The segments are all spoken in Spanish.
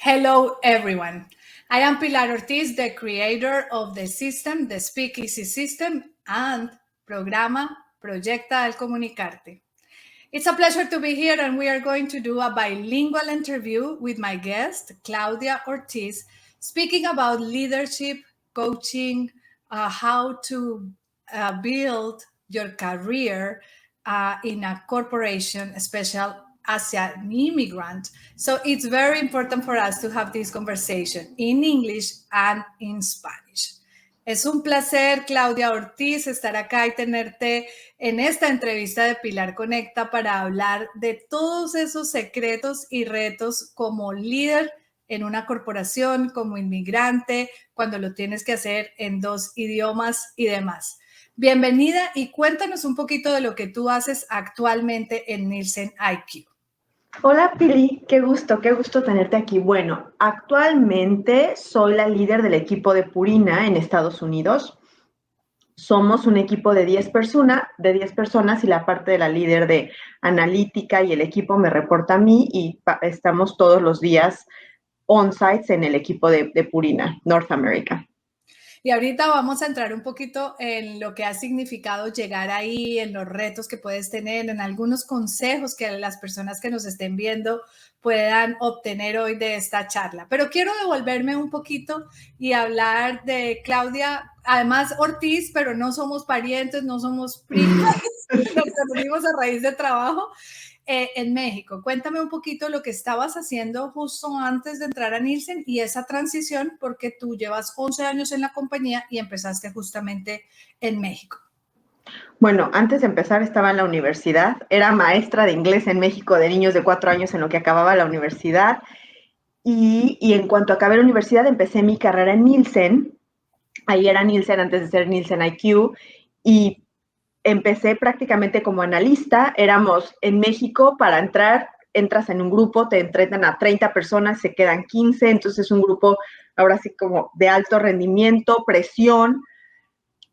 Hello, everyone. I am Pilar Ortiz, the creator of the system, the Speak Easy system, and programa Proyecta al Comunicarte. It's a pleasure to be here, and we are going to do a bilingual interview with my guest, Claudia Ortiz, speaking about leadership, coaching, how to build your career in a corporation, especially as an immigrant. So it's very important for us to have this conversation in English and in Spanish. Es un placer, Claudia Ortiz, estar acá y tenerte en esta entrevista de Pilar Conecta para hablar de todos esos secretos y retos como líder en una corporación, como inmigrante, cuando lo tienes que hacer en 2 idiomas y demás. Bienvenida y cuéntanos un poquito de lo que tú haces actualmente en Nielsen IQ. Hola Pili, qué gusto tenerte aquí. Bueno, actualmente soy la líder del equipo de Purina en Estados Unidos. Somos un equipo de 10 personas y la parte de la líder de analítica y el equipo me reporta a mí y estamos todos los días on-sites en el equipo de Purina, North America. Y ahorita vamos a entrar un poquito en lo que ha significado llegar ahí, en los retos que puedes tener, en algunos consejos que las personas que nos estén viendo puedan obtener hoy de esta charla. Pero quiero devolverme un poquito y hablar de Claudia, además Ortiz, pero no somos parientes, no somos primas, nos conocimos a raíz de trabajo. En México. Cuéntame un poquito lo que estabas haciendo justo antes de entrar a Nielsen y esa transición, porque tú llevas 11 años en la compañía y empezaste justamente en México. Bueno, antes de empezar estaba en la universidad, era maestra de inglés en México de niños de 4 años en lo que acababa la universidad y en cuanto acabé la universidad empecé mi carrera en Nielsen, ahí era Nielsen antes de ser Nielsen IQ y empecé prácticamente como analista, éramos en México para entras en un grupo, te entrenan a 30 personas, se quedan 15, entonces es un grupo ahora sí como de alto rendimiento, presión,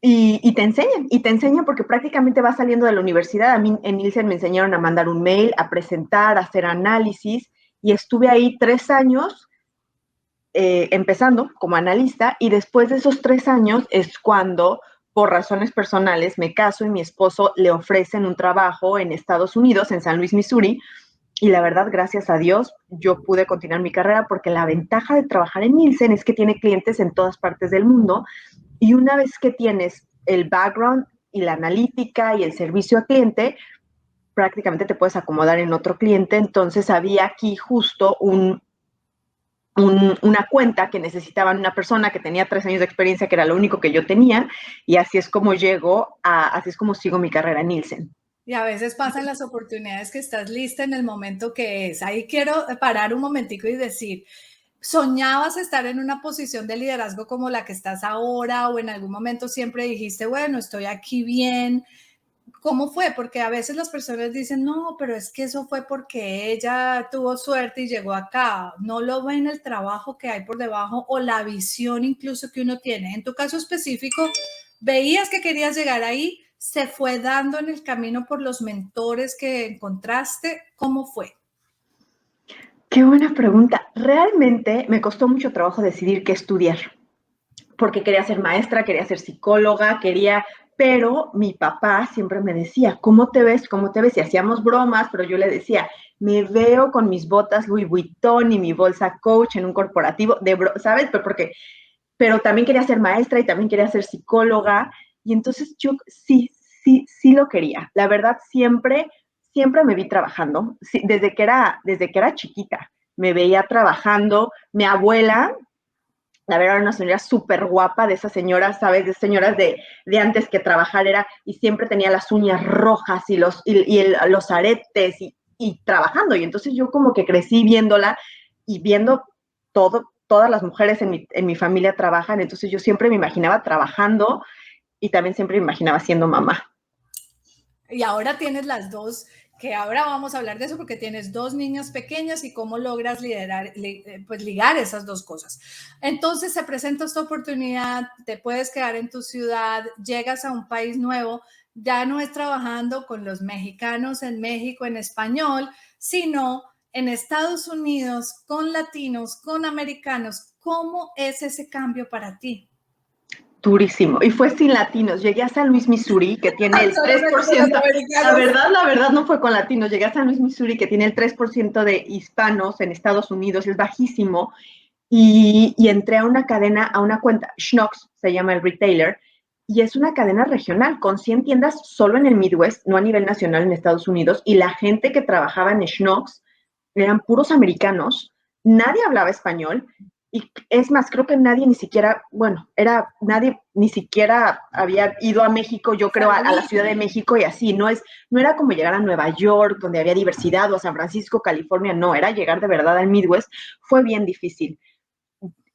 y te enseñan porque prácticamente vas saliendo de la universidad. A mí en Nielsen me enseñaron a mandar un mail, a presentar, a hacer análisis, y estuve ahí 3 años empezando como analista, y después de esos 3 años es cuando por razones personales me caso y mi esposo le ofrecen un trabajo en Estados Unidos, en San Luis, Missouri, y la verdad, gracias a Dios, yo pude continuar mi carrera porque la ventaja de trabajar en Nielsen es que tiene clientes en todas partes del mundo y una vez que tienes el background y la analítica y el servicio al cliente, prácticamente te puedes acomodar en otro cliente. Entonces había aquí justo una cuenta que necesitaban una persona que tenía 3 años de experiencia, que era lo único que yo tenía, y así es como así es como sigo mi carrera en Nielsen. Y a veces pasan las oportunidades que estás lista en el momento que es. Ahí quiero parar un momentico y decir, ¿soñabas estar en una posición de liderazgo como la que estás ahora o en algún momento siempre dijiste, bueno, estoy aquí bien? ¿Cómo fue? Porque a veces las personas dicen, no, pero es que eso fue porque ella tuvo suerte y llegó acá. No lo ven el trabajo que hay por debajo o la visión incluso que uno tiene. En tu caso específico, ¿veías que querías llegar ahí? ¿Se fue dando en el camino por los mentores que encontraste? ¿Cómo fue? Qué buena pregunta. Realmente me costó mucho trabajo decidir qué estudiar, porque quería ser maestra, quería ser psicóloga, pero mi papá siempre me decía, ¿cómo te ves? ¿Cómo te ves? Y hacíamos bromas, pero yo le decía, me veo con mis botas Louis Vuitton y mi bolsa Coach en un corporativo, ¿sabes? Pero también quería ser maestra y también quería ser psicóloga, y entonces yo sí lo quería. La verdad, siempre me vi trabajando, sí, desde que era chiquita, me veía trabajando. Mi abuela, la verdad, era una señora súper guapa, de esas señoras, ¿sabes? De señoras de antes que trabajar y siempre tenía las uñas rojas y los aretes y trabajando. Y entonces yo como que crecí viéndola y viendo todas las mujeres en mi familia trabajan, entonces yo siempre me imaginaba trabajando y también siempre me imaginaba siendo mamá. Y ahora tienes las dos, que ahora vamos a hablar de eso porque tienes 2 niñas pequeñas y cómo logras ligar esas 2 cosas. Entonces se presenta esta oportunidad, te puedes quedar en tu ciudad, llegas a un país nuevo, ya no es trabajando con los mexicanos en México en español, sino en Estados Unidos, con latinos, con americanos. ¿Cómo es ese cambio para ti? Durísimo. Y fue sin latinos. Llegué a San Luis, Missouri, que tiene el Solamente con los 3%. americanos. La verdad no fue con latinos. Llegué a San Luis, Missouri, que tiene el 3% de hispanos en Estados Unidos. Es bajísimo. Y entré a una cadena, a una cuenta, Schnucks se llama el retailer, y es una cadena regional con 100 tiendas solo en el Midwest, no a nivel nacional en Estados Unidos, y la gente que trabajaba en Schnucks eran puros americanos, nadie hablaba español, y es más, creo que nadie ni siquiera, bueno, nadie ni siquiera había ido a México, yo creo, a la Ciudad de México y así, no era como llegar a Nueva York, donde había diversidad, o a San Francisco, California, no, era llegar de verdad al Midwest, fue bien difícil.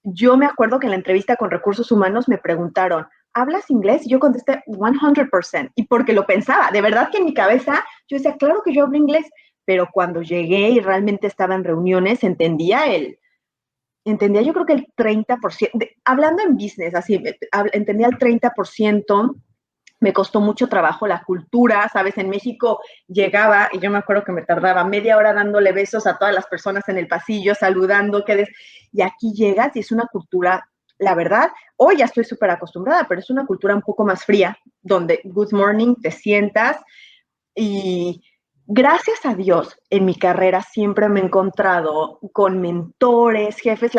Yo me acuerdo que en la entrevista con Recursos Humanos me preguntaron, ¿hablas inglés? Y yo contesté 100%, y porque lo pensaba, de verdad que en mi cabeza yo decía, claro que yo hablo inglés, pero cuando llegué y realmente estaba en reuniones, entendía yo creo que el 30%, hablando en business, así, entendía el 30%. Me costó mucho trabajo la cultura, ¿sabes? En México llegaba y yo me acuerdo que me tardaba media hora dándole besos a todas las personas en el pasillo, saludando, y aquí llegas y es una cultura, la verdad, hoy ya estoy súper acostumbrada, pero es una cultura un poco más fría, donde good morning, te sientas y gracias a Dios en mi carrera siempre me he encontrado con mentores, jefes,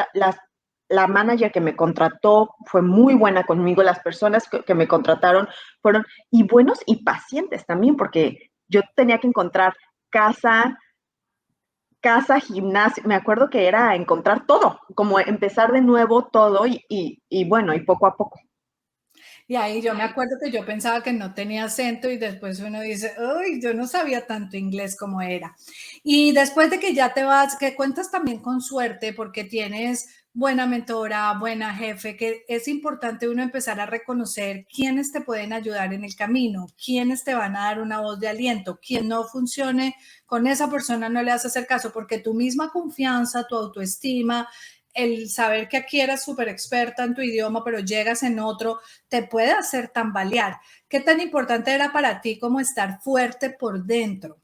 la manager que me contrató fue muy buena conmigo, las personas que me contrataron fueron y buenos y pacientes también, porque yo tenía que encontrar casa, gimnasio, me acuerdo que era encontrar todo, como empezar de nuevo todo y bueno, y poco a poco. Y ahí yo me acuerdo que yo pensaba que no tenía acento y después uno dice, uy, yo no sabía tanto inglés como era. Y después de que ya te vas, que cuentas también con suerte porque tienes buena mentora, buena jefe, que es importante uno empezar a reconocer quiénes te pueden ayudar en el camino, quiénes te van a dar una voz de aliento, quien no funcione con esa persona no le vas a hacer caso porque tu misma confianza, tu autoestima, el saber que aquí eras súper experta en tu idioma, pero llegas en otro, te puede hacer tambalear. ¿Qué tan importante era para ti como estar fuerte por dentro?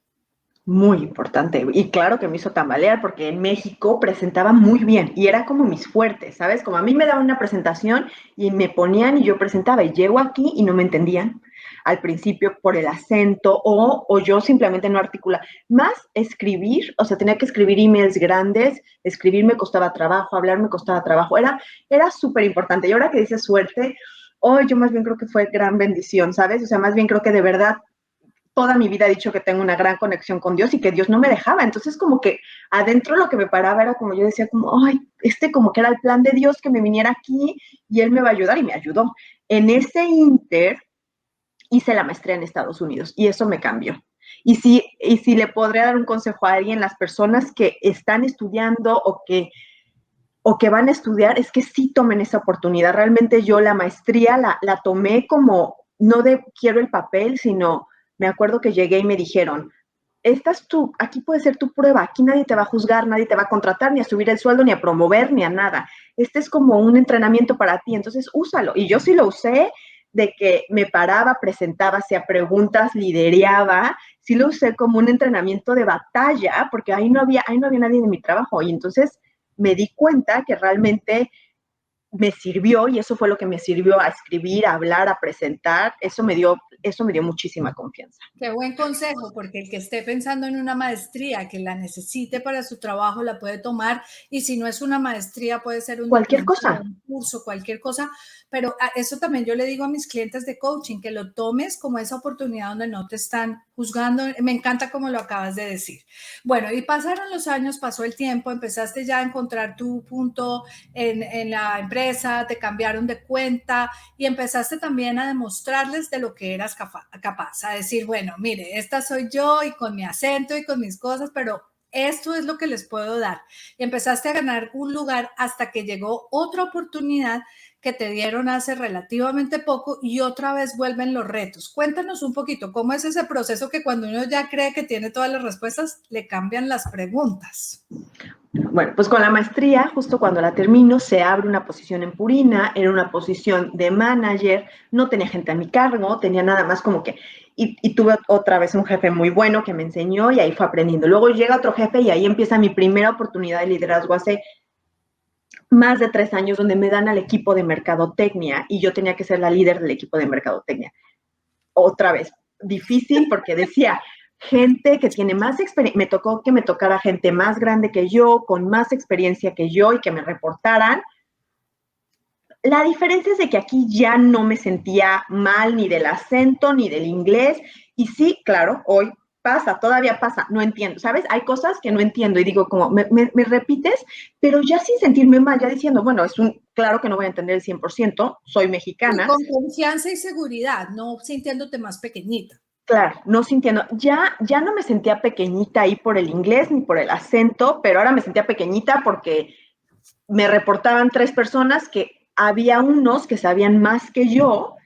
Muy importante. Y claro que me hizo tambalear porque en México presentaba muy bien y era como mis fuertes, ¿sabes? Como a mí me daban una presentación y me ponían y yo presentaba y llego aquí y no me entendían al principio por el acento o yo simplemente no articulaba. Más escribir, o sea, tenía que escribir emails grandes, escribir me costaba trabajo, hablar me costaba trabajo, era súper importante. Y ahora que dices suerte, hoy yo más bien creo que fue gran bendición, ¿sabes? O sea, más bien creo que de verdad toda mi vida he dicho que tengo una gran conexión con Dios y que Dios no me dejaba. Entonces, como que adentro lo que me paraba era como yo decía, como, ay, como que era el plan de Dios que me viniera aquí y Él me va a ayudar y me ayudó. En ese inter hice la maestría en Estados Unidos y eso me cambió. Y si le podría dar un consejo a alguien, las personas que están estudiando o que van a estudiar, es que sí tomen esa oportunidad. Realmente yo la maestría la tomé como, no de quiero el papel, sino me acuerdo que llegué y me dijeron, aquí puede ser tu prueba, aquí nadie te va a juzgar, nadie te va a contratar, ni a subir el sueldo, ni a promover, ni a nada. Este es como un entrenamiento para ti, entonces úsalo. Y yo sí lo usé, de que me paraba, presentaba, hacía preguntas, lidereaba, sí lo usé como un entrenamiento de batalla, porque ahí no había nadie de mi trabajo. Y entonces me di cuenta que realmente me sirvió y eso fue lo que me sirvió a escribir, a hablar, a presentar. Eso me dio muchísima confianza. Qué buen consejo, porque el que esté pensando en una maestría, que la necesite para su trabajo, la puede tomar, y si no es una maestría, puede ser un Cualquier diplomado, cosa. un curso, cualquier cosa, pero eso también yo le digo a mis clientes de coaching, que lo tomes como esa oportunidad donde no te están juzgando. Me encanta como lo acabas de decir. Bueno, y pasaron los años, pasó el tiempo, empezaste ya a encontrar tu punto en la empresa, te cambiaron de cuenta y empezaste también a demostrarles de lo que eras capaz, a decir, bueno, mire, esta soy yo y con mi acento y con mis cosas, pero esto es lo que les puedo dar. Y empezaste a ganar un lugar hasta que llegó otra oportunidad que te dieron hace relativamente poco y otra vez vuelven los retos. Cuéntanos un poquito, ¿cómo es ese proceso que cuando uno ya cree que tiene todas las respuestas, le cambian las preguntas? Bueno, pues con la maestría, justo cuando la termino, se abre una posición en Purina, era una posición de manager, no tenía gente a mi cargo, tenía nada más como que, y tuve otra vez un jefe muy bueno que me enseñó y ahí fue aprendiendo. Luego llega otro jefe y ahí empieza mi primera oportunidad de liderazgo hace más de 3 años, donde me dan al equipo de mercadotecnia y yo tenía que ser la líder del equipo de mercadotecnia. Otra vez, difícil porque decía, gente que tiene más experiencia, me tocó que me tocara gente más grande que yo, con más experiencia que yo y que me reportaran. La diferencia es de que aquí ya no me sentía mal ni del acento ni del inglés. Y sí, claro, hoy pasa, todavía pasa, no entiendo, ¿sabes? Hay cosas que no entiendo y digo como, me repites, pero ya sin sentirme mal, ya diciendo, bueno, claro que no voy a entender el 100%, soy Y mexicana. con confianza y seguridad, no sintiéndote más pequeñita. Claro, no sintiendo, ya no me sentía pequeñita ahí por el inglés ni por el acento, pero ahora me sentía pequeñita porque me reportaban 3 personas que había unos que sabían más que yo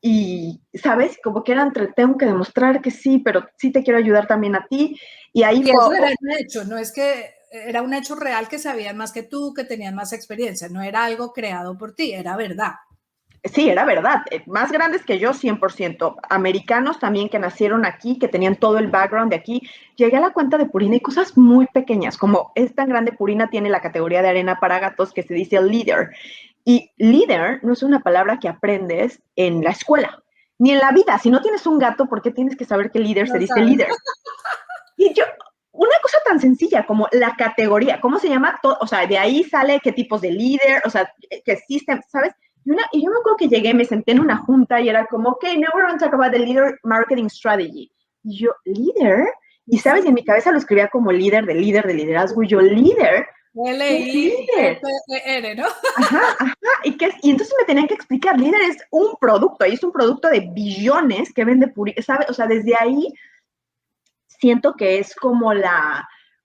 y, ¿sabes? Como que tengo que demostrar que sí, pero sí te quiero ayudar también a ti. Y ahí Y fue, eso era un hecho, no es que era un hecho real que sabían más que tú, que tenían más experiencia, no era algo creado por ti, era verdad. sí, era verdad, más grandes que yo, 100%. Americanos también que nacieron aquí, que tenían todo el background de aquí. Llegué a la cuenta de Purina y cosas muy pequeñas, como es tan grande, Purina tiene la categoría de arena para gatos que se dice líder. Y líder no es una palabra que aprendes en la escuela, ni en la vida. Si no tienes un gato, ¿por qué tienes que saber que líder No se dice sabes. líder? Y yo, una cosa tan sencilla como la categoría, ¿cómo se llama? O sea, de ahí sale qué tipos de líder, o sea, qué existen, ¿sabes? Y yo me acuerdo que llegué, me senté en una junta y era como, ok, now we're going to talk about the leader marketing strategy. Y yo, ¿líder? Y sabes, y en mi cabeza lo escribía como líder de liderazgo, y yo, ¿líder? ¿Qué es líder? L-I-T-R, ¿no? Ajá, ajá. Y entonces me tenían que explicar, líder es un producto, y es un producto de billones que vende Puri, ¿sabes? O sea, desde ahí siento que es como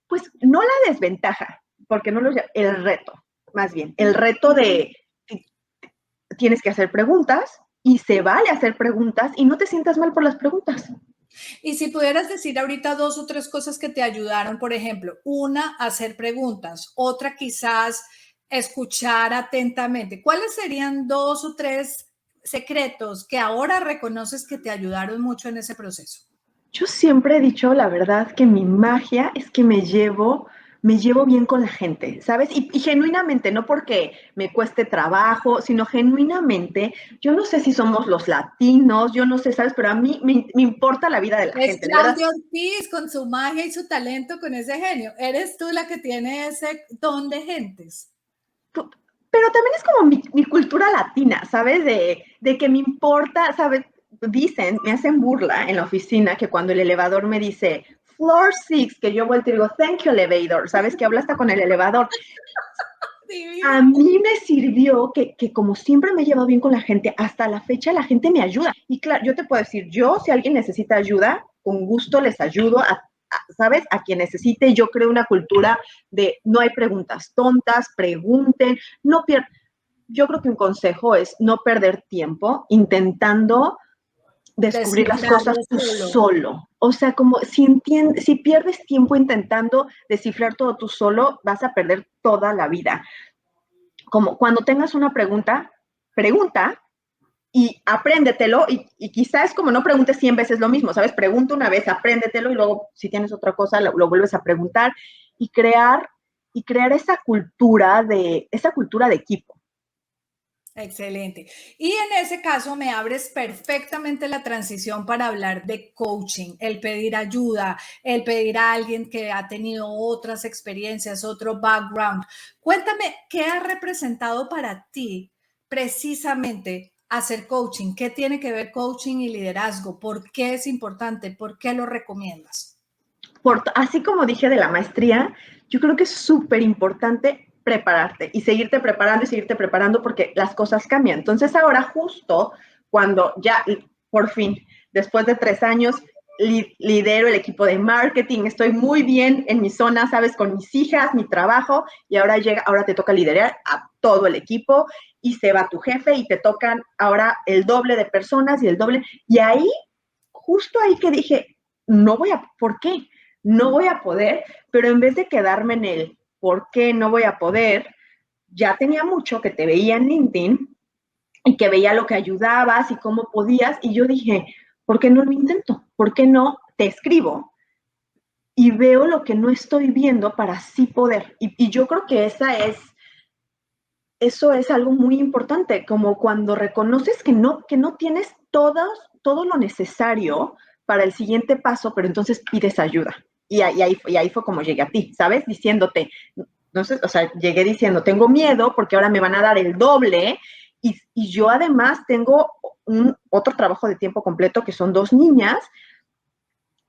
pues no la desventaja, porque no el reto, más bien, el reto de tienes que hacer preguntas y se vale hacer preguntas y no te sientas mal por las preguntas. Y si pudieras decir ahorita 2 o 3 cosas que te ayudaron, por ejemplo, una, hacer preguntas, otra quizás escuchar atentamente. ¿Cuáles serían 2 o 3 secretos que ahora reconoces que te ayudaron mucho en ese proceso? Yo siempre he dicho la verdad que mi magia es que me llevo bien con la gente, ¿sabes? Y genuinamente, no porque me cueste trabajo, sino genuinamente, yo no sé si somos los latinos, yo no sé, ¿sabes? Pero a mí me importa la vida de la Es gente, de verdad. Claudia Ortiz con su magia y su talento, con ese genio. Eres tú la que tiene ese don de gentes. Pero también es como mi cultura latina, ¿sabes? De que me importa, ¿sabes? Me hacen burla en la oficina que cuando el elevador me dice floor 6, que yo vuelto y digo, thank you, elevator, ¿sabes? Que habla hasta con el elevador. Divina. A mí me sirvió que como siempre me he llevado bien con la gente, hasta la fecha la gente me ayuda. Y claro, yo te puedo decir, si alguien necesita ayuda, con gusto les ayudo, ¿sabes? A quien necesite. Yo creo una cultura de no hay preguntas tontas, pregunten, no pierdan. Yo creo que un consejo es no perder tiempo intentando descubrir las cosas Descifrarlo tú solo. solo. O sea, como si pierdes tiempo intentando descifrar todo tú solo, vas a perder toda la vida. Como cuando tengas una pregunta y apréndetelo y quizás como no preguntes 100 veces lo mismo, ¿sabes? Pregunta una vez, apréndetelo y luego si tienes otra cosa lo vuelves a preguntar y crear esa cultura de equipo. Excelente. Y en ese caso me abres perfectamente la transición para hablar de coaching, el pedir ayuda, el pedir a alguien que ha tenido otras experiencias, otro background. Cuéntame, ¿qué ha representado para ti precisamente hacer coaching? ¿Qué tiene que ver coaching y liderazgo? ¿Por qué es importante? ¿Por qué lo recomiendas? Así como dije de la maestría, yo creo que es súper importante prepararte y seguirte preparando porque las cosas cambian. Entonces ahora justo cuando ya por fin, después de 3 años, lidero el equipo de marketing, estoy muy bien en mi zona, sabes, con mis hijas, mi trabajo, y ahora te toca liderar a todo el equipo y se va tu jefe y te tocan ahora el doble de personas y el doble. Y ahí, justo ahí que dije, ¿por qué? No voy a poder, pero en vez de quedarme en el por qué no voy a poder, ya tenía mucho que te veía en LinkedIn y que veía lo que ayudabas y cómo podías, y yo dije, ¿por qué no lo intento? ¿Por qué no te escribo y veo lo que no estoy viendo para así poder? Y yo creo que eso es algo muy importante, como cuando reconoces que no tienes todo lo necesario para el siguiente paso, pero entonces pides ayuda. Y ahí fue como llegué a ti, ¿sabes? Diciéndote, entonces, o sea, llegué diciendo, tengo miedo porque ahora me van a dar el doble y yo además tengo otro trabajo de tiempo completo que son 2 niñas.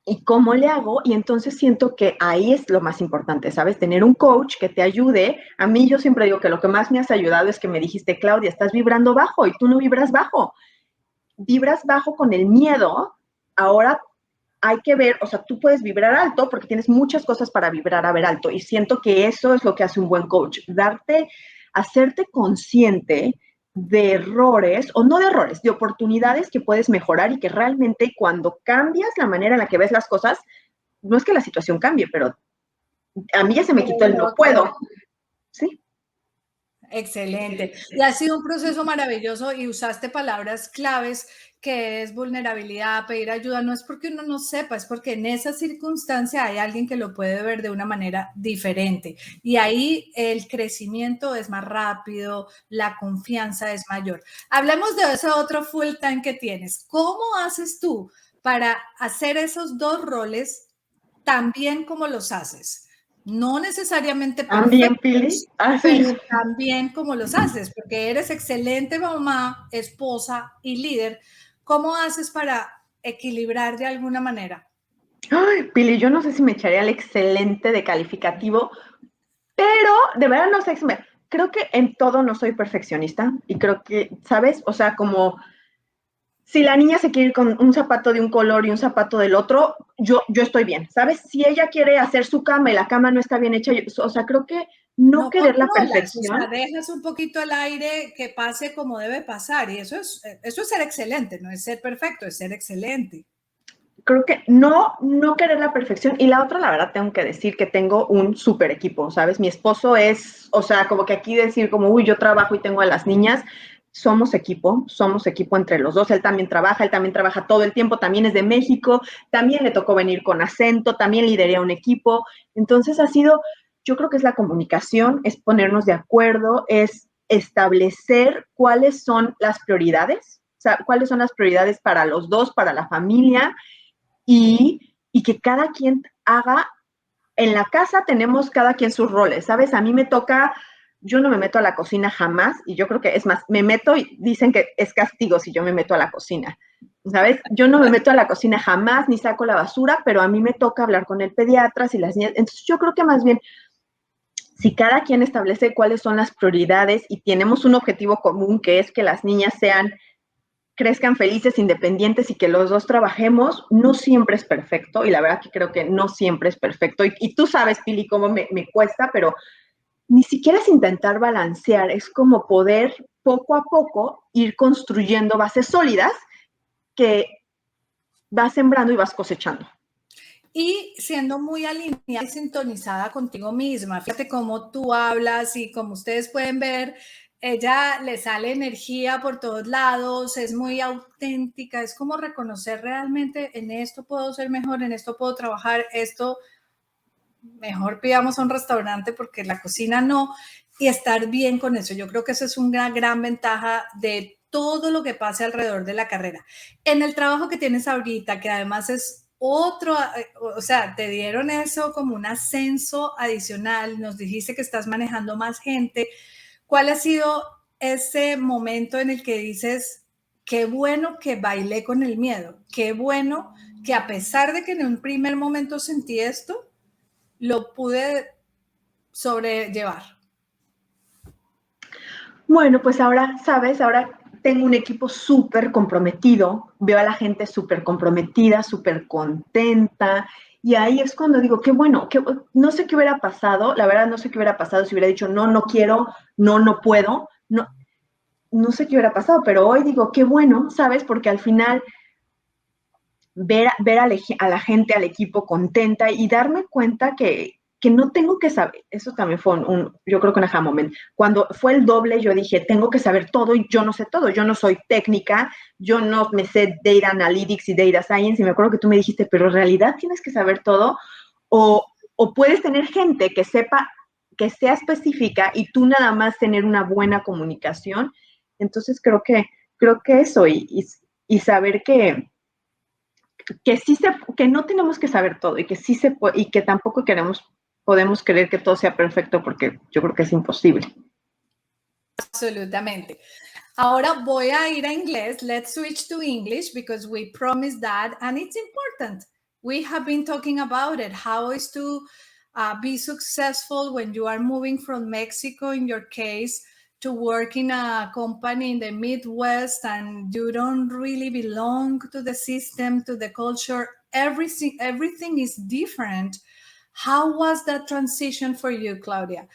¿Y cómo le hago? Y entonces siento que ahí es lo más importante, ¿sabes? Tener un coach que te ayude. A mí yo siempre digo que lo que más me has ayudado es que me dijiste, Claudia, estás vibrando bajo y tú no vibras bajo. Vibras bajo con el miedo. Ahora hay que ver, o sea, tú puedes vibrar alto porque tienes muchas cosas para vibrar a ver alto. Y siento que eso es lo que hace un buen coach, hacerte consciente de errores, o no de errores, de oportunidades que puedes mejorar y que realmente cuando cambias la manera en la que ves las cosas, no es que la situación cambie, pero a mí ya se me quitó el no puedo. ¿Sí? Excelente. Y ha sido un proceso maravilloso y usaste palabras claves que es vulnerabilidad, pedir ayuda. No es porque uno no sepa, es porque en esa circunstancia hay alguien que lo puede ver de una manera diferente. Y ahí el crecimiento es más rápido, la confianza es mayor. Hablemos de ese otro full time que tienes. ¿Cómo haces tú para hacer esos dos roles tan bien como los haces? No necesariamente También, Pili, perfectos, así. pero también como los haces, porque eres excelente mamá, esposa y líder. ¿Cómo haces para equilibrar de alguna manera? Ay, Pili, yo no sé si me echaría el excelente de calificativo, pero de verdad no sé si creo que en todo no soy perfeccionista y creo que, ¿sabes? O sea, como si la niña se quiere ir con un zapato de un color y un zapato del otro, yo estoy bien, ¿sabes? Si ella quiere hacer su cama y la cama no está bien hecha, o sea, creo que no No querer la controlas, o sea, perfección. dejas un poquito el aire que pase como debe pasar y eso es ser excelente, no es ser perfecto, es ser excelente. Creo que no querer la perfección. Y la otra, la verdad, tengo que decir que tengo un súper equipo, ¿sabes? Mi esposo es, o sea, como que aquí decir como, uy, yo trabajo y tengo a las niñas, somos equipo entre los dos. Él también trabaja todo el tiempo, también es de México, también le tocó venir con acento, también lideré un equipo. Entonces ha sido, yo creo que es la comunicación, es ponernos de acuerdo, es establecer cuáles son las prioridades, o sea, cuáles son las prioridades para los dos, para la familia, y que cada quien haga, en la casa tenemos cada quien sus roles, ¿sabes? A mí me toca, yo no me meto a la cocina jamás, y yo creo que es más, me meto y dicen que es castigo si yo me meto a la cocina, ¿sabes? Yo no me meto a la cocina jamás, ni saco la basura, pero a mí me toca hablar con el pediatra, si las niñas, entonces yo creo que más bien, si cada quien establece cuáles son las prioridades y tenemos un objetivo común, que es que las niñas crezcan felices, independientes y que los dos trabajemos, no siempre es perfecto y la verdad que creo que no siempre es perfecto y tú sabes, Pili, cómo me cuesta, pero ni siquiera es intentar balancear, es como poder poco a poco ir construyendo bases sólidas que vas sembrando y vas cosechando. Y siendo muy alineada y sintonizada contigo misma. Fíjate cómo tú hablas y como ustedes pueden ver, ella le sale energía por todos lados, es muy auténtica, es como reconocer realmente en esto puedo ser mejor, en esto puedo trabajar, esto mejor pidamos a un restaurante porque la cocina no, y estar bien con eso. Yo creo que eso es una gran ventaja de todo lo que pase alrededor de la carrera. En el trabajo que tienes ahorita, que además es otro, o sea, te dieron eso como un ascenso adicional, nos dijiste que estás manejando más gente. ¿Cuál ha sido ese momento en el que dices, qué bueno que bailé con el miedo, qué bueno que a pesar de que en un primer momento sentí esto, lo pude sobrellevar? Bueno, pues ahora, ¿sabes? Ahora tengo un equipo súper comprometido, veo a la gente súper comprometida, súper contenta, y ahí es cuando digo, qué bueno, no sé qué hubiera pasado, la verdad no sé qué hubiera pasado si hubiera dicho, no, no quiero, no puedo, no sé qué hubiera pasado, pero hoy digo, qué bueno, ¿sabes? Porque al final ver a la gente, al equipo contenta y darme cuenta que que no tengo que saber, eso también fue yo creo que un aha moment. Cuando fue el doble, yo dije, tengo que saber todo y yo no sé todo, yo no soy técnica, yo no me sé data analytics y data science, y me acuerdo que tú me dijiste, pero en realidad tienes que saber todo, o puedes tener gente que sepa, que sea específica y tú nada más tener una buena comunicación. Entonces creo que eso y saber sí que no tenemos que saber todo y que sí se puede, y que tampoco podemos creer que todo sea perfecto porque yo creo que es imposible. Absolutamente. Ahora voy a ir a inglés. Let's switch to English because we promised that and it's important. We have been talking about it. How is to be successful when you are moving from Mexico, in your case, to work in a company in the Midwest and you don't really belong to the system, to the culture. Everything is different. How was that transition for you, Claudia?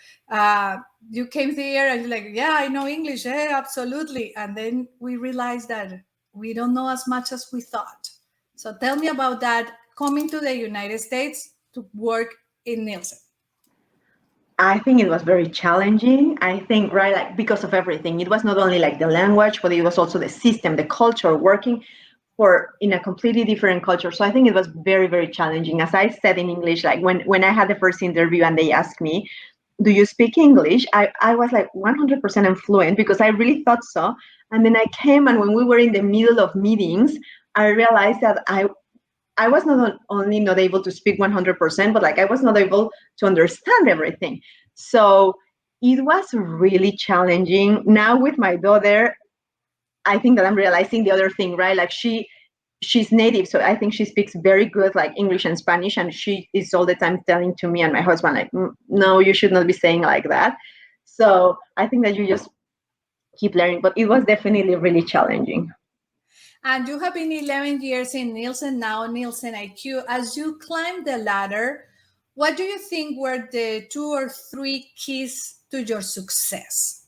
You came here and you're like, yeah, I know English, absolutely. And then we realized that we don't know as much as we thought. So tell me about that, coming to the United States to work in Nielsen. I think it was very challenging. I think, right, like because of everything. It was not only like the language, but it was also the system, the culture, working in a completely different culture. So I think it was very, very challenging. As I said in English, like when I had the first interview and they asked me, do you speak English? I was like 100% fluent because I really thought so. And then I came, and when we were in the middle of meetings, I realized that I was not only not able to speak 100%, but like I was not able to understand everything. So it was really challenging. Now with my daughter, I think that I'm realizing the other thing, right? Like she's native, so I think she speaks very good like English and Spanish, and she is all the time telling to me and my husband like, no, you should not be saying like that. So I think that you just keep learning, but it was definitely really challenging. And you have been 11 years in Nielsen, now Nielsen IQ. As you climb the ladder, what do you think were the 2 or 3 keys to your success?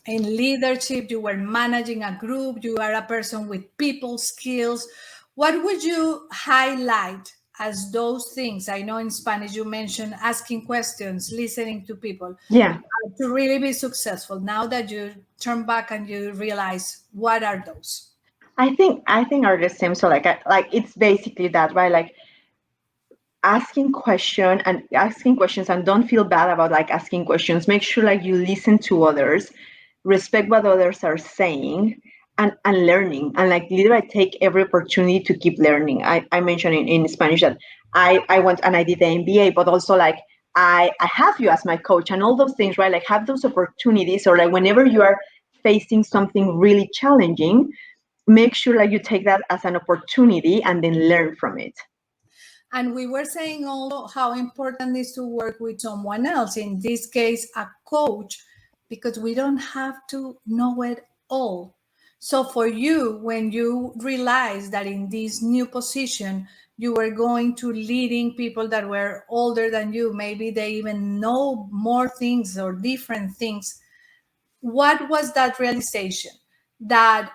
In leadership, you were managing a group, you are a person with people skills. What would you highlight as those things? I know in Spanish you mentioned asking questions, listening to people. Yeah. To really be successful, now that you turn back and you realize, what are those? I think are the same. So like it's basically that, right? Like asking questions and don't feel bad about like asking questions. Make sure like you listen to others, respect what others are saying, and learning, and like literally take every opportunity to keep learning. I mentioned in Spanish that I went and I did the MBA, but also like I have you as my coach and all those things, right? Like have those opportunities, or like whenever you are facing something really challenging, make sure like you take that as an opportunity and then learn from it. And we were saying also how important it is to work with someone else, in this case, a coach, because we don't have to know it all. So for you, when you realized that in this new position, you were going to leading people that were older than you, maybe they even know more things or different things, what was that realization? That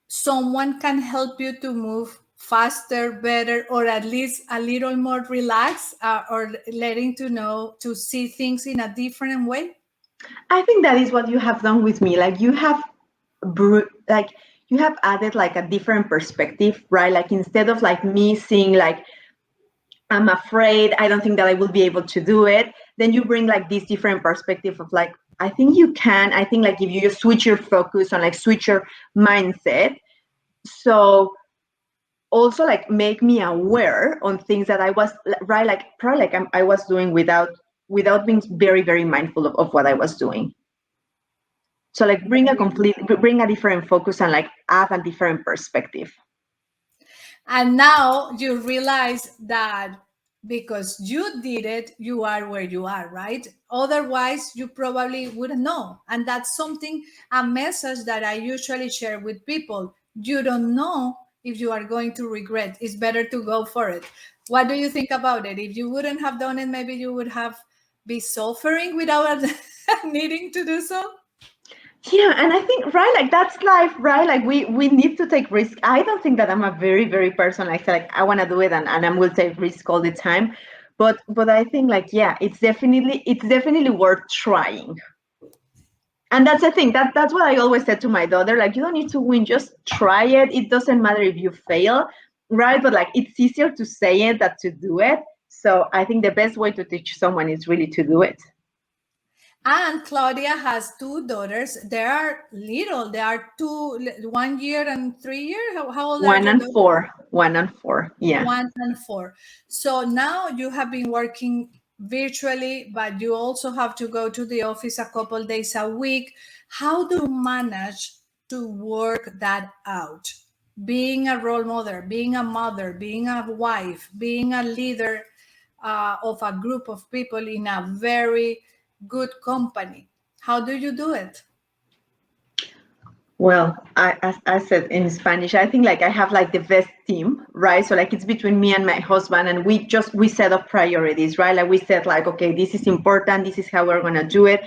someone can help you to move faster, better, or at least a little more relaxed, or letting to see things in a different way? I think that is what you have done with me. Like you have added like a different perspective, right? Like instead of like me seeing like I'm afraid, I don't think that I will be able to do it, then you bring like this different perspective of like, I think you can. I think like if you just switch your focus and like switch your mindset, so also like make me aware on things that I was right, like probably like I was doing without being very, very mindful of what I was doing. So like bring a different focus and like add a different perspective. And now you realize that because you did it, you are where you are, right? Otherwise, you probably wouldn't know. And that's a message that I usually share with people. You don't know if you are going to regret. It's better to go for it. What do you think about it? If you wouldn't have done it, maybe you would have been suffering without needing to do so. Yeah, and I think right, like that's life, right? Like we need to take risk. I don't think that I'm a very, very person like I want to do it and I will take risk all the time. But I think like, yeah, it's definitely worth trying. And that's the thing, that's what I always said to my daughter, like, you don't need to win, just try it. It doesn't matter if you fail, right? But like, it's easier to say it than to do it. So I think the best way to teach someone is really to do it. And Claudia has two daughters. They are little. They are 1 year and 3 years. How old are One your and daughters? four. 1 and 4. Yeah. 1 and 4. So now you have been working virtually, but you also have to go to the office a couple days a week. How do you manage to work that out? Being a role model, being a mother, being a wife, being a leader of a group of people in a very good company. How do you do it? Well, as I said in Spanish, I think like I have like the best team, right? So like it's between me and my husband, and we set up priorities, right? Like we said like, okay, this is important, this is how we're gonna do it.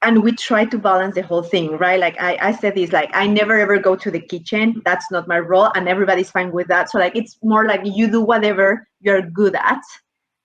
And we try to balance the whole thing, right? Like I said this, like I never ever go to the kitchen. That's not my role, and everybody's fine with that. So like it's more like you do whatever you're good at.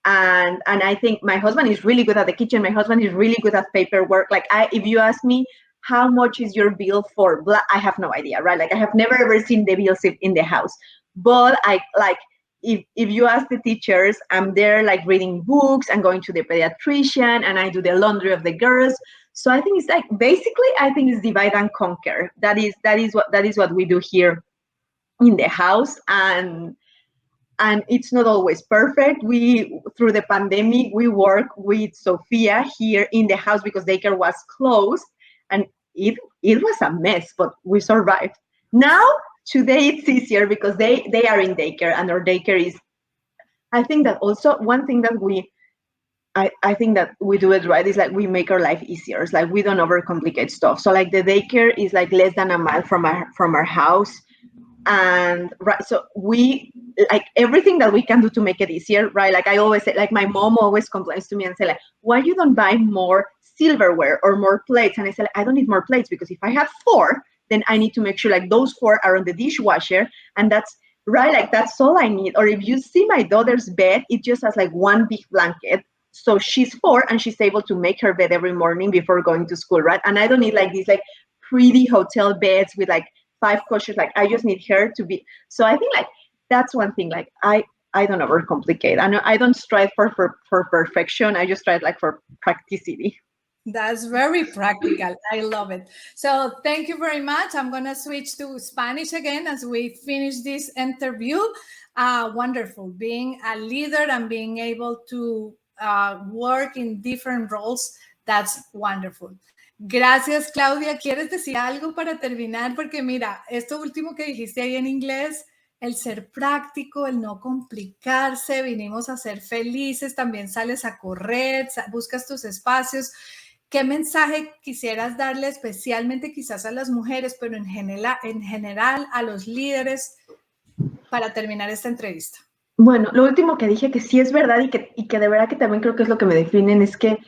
And I think my husband is really good at the kitchen. My husband is really good at paperwork. Like if you ask me how much is your bill for blah, I have no idea, right? Like I have never ever seen the bills in the house. But I like if you ask the teachers, I'm there like reading books and going to the pediatrician, and I do the laundry of the girls. So I think it's like basically I think it's divide and conquer. That is what we do here in the house. And it's not always perfect. We through the pandemic we work with Sophia here in the house because daycare was closed, and it was a mess, but we survived. Now today it's easier because they are in daycare, and our daycare is, I think that also one thing that I think that we do it right is like we make our life easier. It's like we don't overcomplicate stuff. So like the daycare is like less than a mile from our house. And right, so we like everything that we can do to make it easier, right? Like I always say, like my mom always complains to me and say like, why you don't buy more silverware or more plates? And I say like, I don't need more plates, because if I have 4, then I need to make sure like those 4 are on the dishwasher, and that's right, like that's all I need. Or if you see my daughter's bed, it just has like one big blanket. So she's 4 and she's able to make her bed every morning before going to school, right? And I don't need like these like pretty hotel beds with like 5 cushions. Like I just need her to be. So I think like that's one thing. Like I don't overcomplicate. I don't strive for perfection. I just strive like for practicity. That's very practical. I love it. So thank you very much. I'm going to switch to Spanish again as we finish this interview. Wonderful. Being a leader and being able to work in different roles, that's wonderful. Gracias, Claudia. ¿Quieres decir algo para terminar? Porque mira, esto último que dijiste ahí en inglés, el ser práctico, el no complicarse, vinimos a ser felices, también sales a correr, buscas tus espacios. ¿Qué mensaje quisieras darle especialmente quizás a las mujeres, pero en general a los líderes para terminar esta entrevista? Bueno, lo último que dije que sí es verdad y que de verdad que también creo que es lo que me definen es que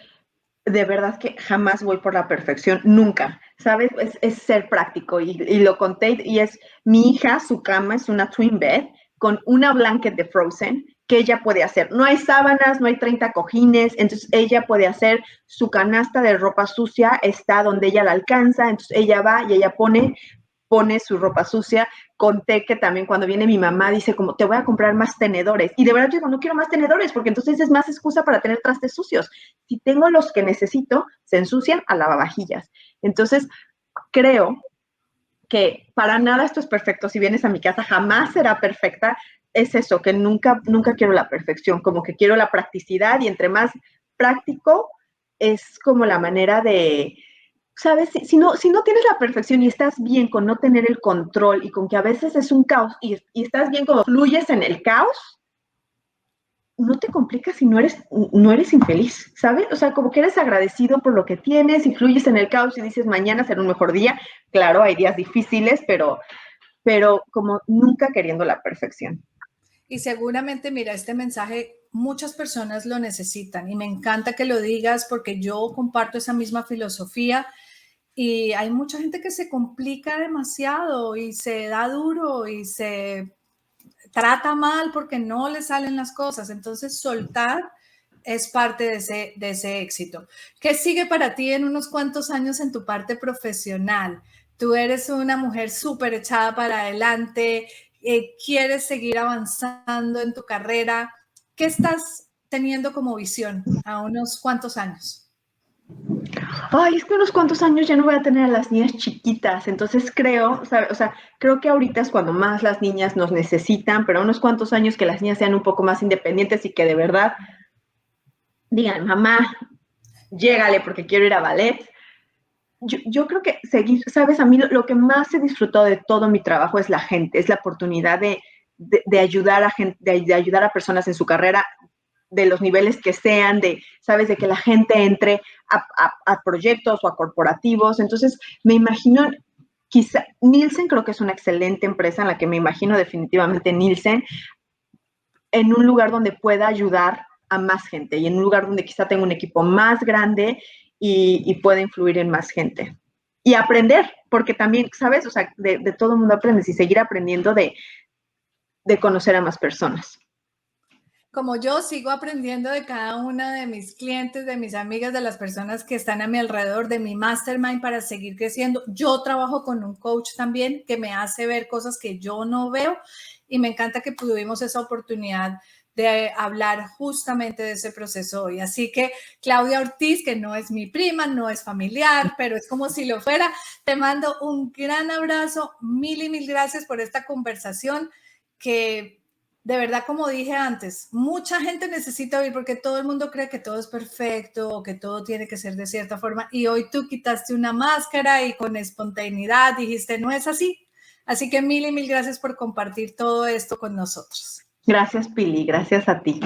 de verdad que jamás voy por la perfección, nunca, ¿sabes? Es ser práctico y lo conté, y es mi hija, su cama es una twin bed con una blanket de Frozen que ella puede hacer. No hay sábanas, no hay 30 cojines, entonces ella puede hacer su canasta de ropa sucia, está donde ella la alcanza, entonces ella va y ella pone su ropa sucia. Conté que también cuando viene mi mamá dice como, te voy a comprar más tenedores. Y de verdad yo digo, no quiero más tenedores, porque entonces es más excusa para tener trastes sucios. Si tengo los que necesito, se ensucian a lavavajillas. Entonces, creo que para nada esto es perfecto. Si vienes a mi casa, jamás será perfecta. Es eso, que nunca quiero la perfección, como que quiero la practicidad, y entre más práctico es como la manera de, ¿sabes? Si no tienes la perfección y estás bien con no tener el control y con que a veces es un caos y estás bien como fluyes en el caos, no te complicas y no eres infeliz, ¿sabes? O sea, como que eres agradecido por lo que tienes y fluyes en el caos y dices, mañana será un mejor día. Claro, hay días difíciles, pero como nunca queriendo la perfección. Y seguramente, mira, este mensaje muchas personas lo necesitan y me encanta que lo digas porque yo comparto esa misma filosofía y hay mucha gente que se complica demasiado y se da duro y se trata mal porque no le salen las cosas. Entonces, soltar es parte de ese éxito. ¿Qué sigue para ti en unos cuantos años en tu parte profesional? Tú eres una mujer súper echada para adelante, quieres seguir avanzando en tu carrera. ¿Qué estás teniendo como visión a unos cuantos años? Ay, es que unos cuantos años ya no voy a tener a las niñas chiquitas, entonces creo, o sea, creo que ahorita es cuando más las niñas nos necesitan, pero unos cuantos años que las niñas sean un poco más independientes y que de verdad digan, mamá, llégale porque quiero ir a ballet. Yo creo que seguir, sabes, a mí lo que más he disfrutado de todo mi trabajo es la gente, es la oportunidad de ayudar a gente, de ayudar a personas en su carrera, de los niveles que sean, sabes, de que la gente entre a proyectos o a corporativos. Entonces, me imagino, quizá, Nielsen creo que es una excelente empresa en la que me imagino definitivamente Nielsen, en un lugar donde pueda ayudar a más gente y en un lugar donde quizá tenga un equipo más grande y pueda influir en más gente. Y aprender, porque también, ¿sabes? O sea, de todo el mundo aprendes y seguir aprendiendo de conocer a más personas. Como yo sigo aprendiendo de cada una de mis clientes, de mis amigas, de las personas que están a mi alrededor, de mi mastermind para seguir creciendo. Yo trabajo con un coach también que me hace ver cosas que yo no veo y me encanta que tuvimos esa oportunidad de hablar justamente de ese proceso hoy. Así que Claudia Ortiz, que no es mi prima, no es familiar, pero es como si lo fuera, te mando un gran abrazo, mil y mil gracias por esta conversación que de verdad, como dije antes, mucha gente necesita oír porque todo el mundo cree que todo es perfecto o que todo tiene que ser de cierta forma y hoy tú quitaste una máscara y con espontaneidad dijiste, no es así. Así que mil y mil gracias por compartir todo esto con nosotros. Gracias, Pili, gracias a ti.